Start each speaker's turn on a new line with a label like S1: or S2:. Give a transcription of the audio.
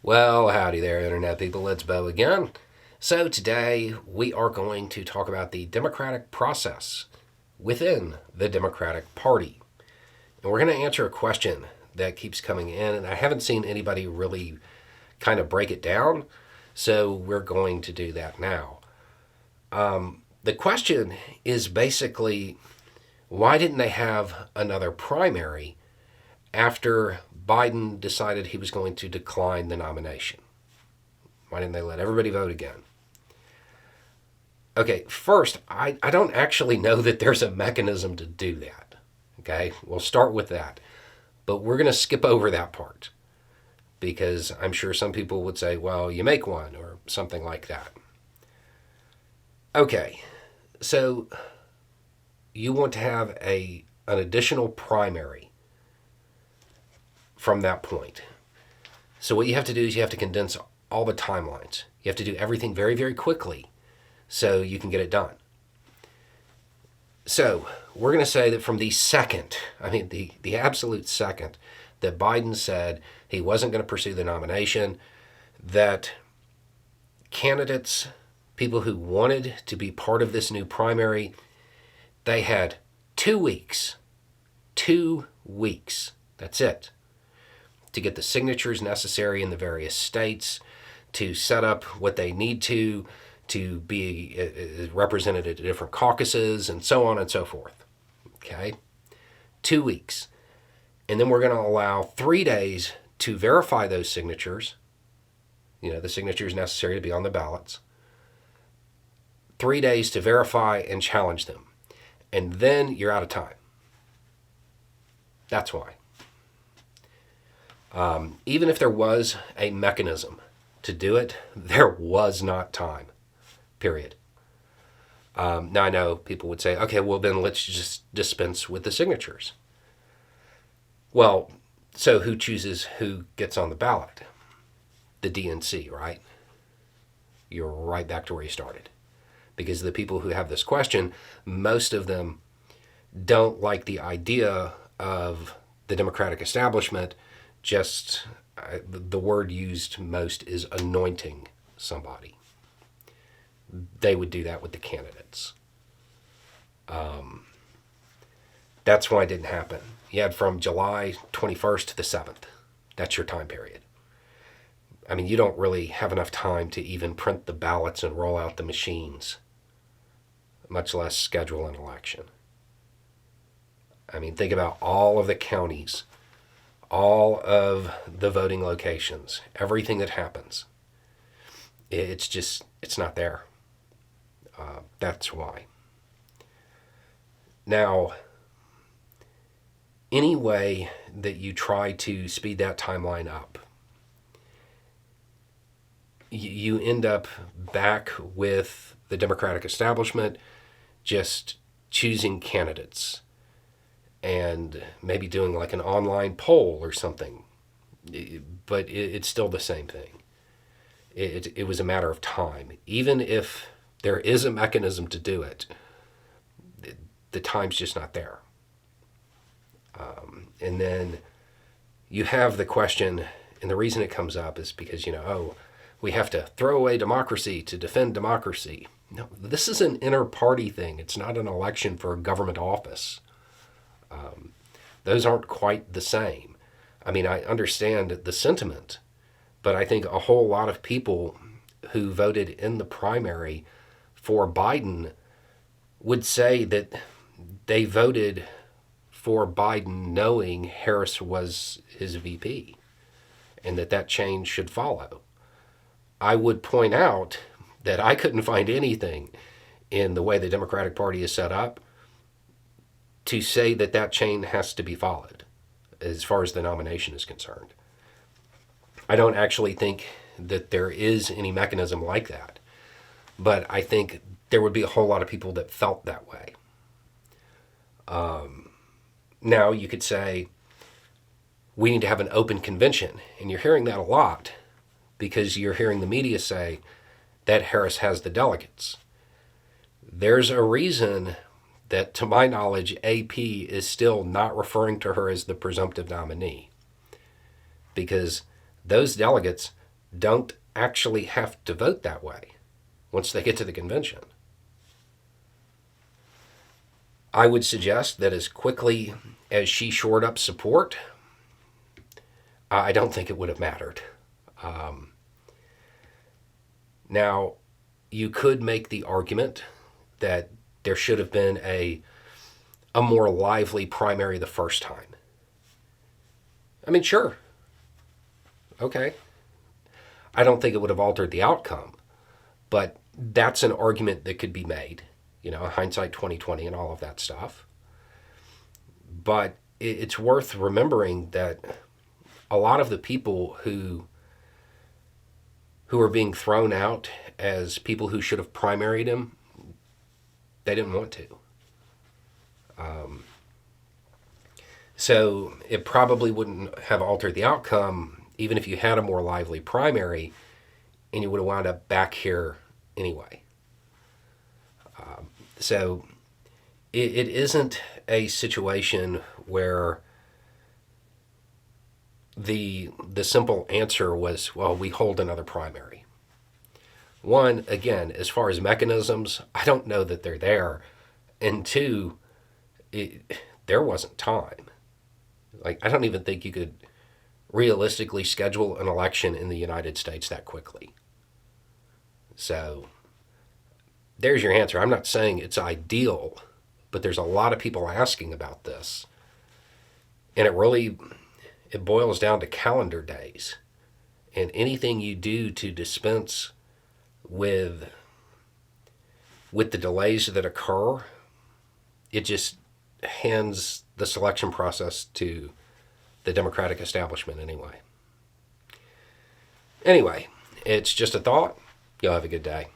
S1: Well, howdy there, Internet people. It's Bo again. So, today we are going to talk about the democratic process within the Democratic Party. And we're going to answer a question that keeps coming in, and I haven't seen anybody really kind of break it down. So, we're going to do that now. The question is basically, why didn't they have another primary after Biden decided he was going to decline the nomination? Why didn't they let everybody vote again? Okay, first, I don't actually know that there's a mechanism to do that. Okay, we'll start with that. But we're going to skip over that part because I'm sure some people would say, well, you make one or something like that. Okay, so you want to have an additional primary from that point. So what you have to do is you have to condense all the timelines. You have to do everything very, very quickly so you can get it done. So we're going to say that from the second, the absolute second that Biden said he wasn't going to pursue the nomination, that candidates, people who wanted to be part of this new primary, they had 2 weeks, 2 weeks, that's it, to get the signatures necessary in the various states, to set up what they need to be represented at different caucuses, and so on and so forth. Okay? 2 weeks. And then we're going to allow 3 days to verify those signatures, the signatures necessary to be on the ballots. 3 days to verify and challenge them. And then you're out of time. That's why. Even if there was a mechanism to do it, there was not time, period. Now I know people would say, okay, well then let's just dispense with the signatures. Well, so who chooses who gets on the ballot? The DNC, right? You're right back to where you started. Because the people who have this question, most of them don't like the idea of the Democratic establishment just, the word used most is anointing somebody. They would do that with the candidates. That's why it didn't happen. You had from July 21st to the 7th. That's your time period. You don't really have enough time to even print the ballots and roll out the machines, much less schedule an election. Think about all of the counties, all of the voting locations, everything that happens. It's not there. That's why. Now, any way that you try to speed that timeline up, you end up back with the Democratic establishment just choosing candidates and maybe doing like an online poll or something. But it's still the same thing. It was a matter of time. Even if there is a mechanism to do it, the time's just not there. And then you have the question, and the reason it comes up is because, we have to throw away democracy to defend democracy. No, this is an inter-party thing. It's not an election for a government office. Those aren't quite the same. I understand the sentiment, but I think a whole lot of people who voted in the primary for Biden would say that they voted for Biden knowing Harris was his VP and that change should follow. I would point out that I couldn't find anything in the way the Democratic Party is set up to say that chain has to be followed as far as the nomination is concerned. I don't actually think that there is any mechanism like that, but I think there would be a whole lot of people that felt that way. Now, you could say, we need to have an open convention, and you're hearing that a lot because you're hearing the media say that Harris has the delegates. There's a reason that, to my knowledge, AP is still not referring to her as the presumptive nominee, because those delegates don't actually have to vote that way once they get to the convention. I would suggest that as quickly as she shored up support, I don't think it would have mattered. Now, you could make the argument that there should have been a more lively primary the first time. I mean, sure. Okay. I don't think it would have altered the outcome, but that's an argument that could be made. Hindsight 2020 and all of that stuff. But it's worth remembering that a lot of the people who are being thrown out as people who should have primaried him, they didn't want to. So it probably wouldn't have altered the outcome even if you had a more lively primary, and you would have wound up back here anyway. So it isn't a situation where the simple answer was, well, we hold another primary. One, again, as far as mechanisms, I don't know that they're there. And two, there wasn't time. Like, I don't even think you could realistically schedule an election in the United States that quickly. So there's your answer. I'm not saying it's ideal, but there's a lot of people asking about this. And it boils down to calendar days. And anything you do to dispense with the delays that occur, it just hands the selection process to the Democratic establishment anyway. Anyway, it's just a thought. Y'all have a good day.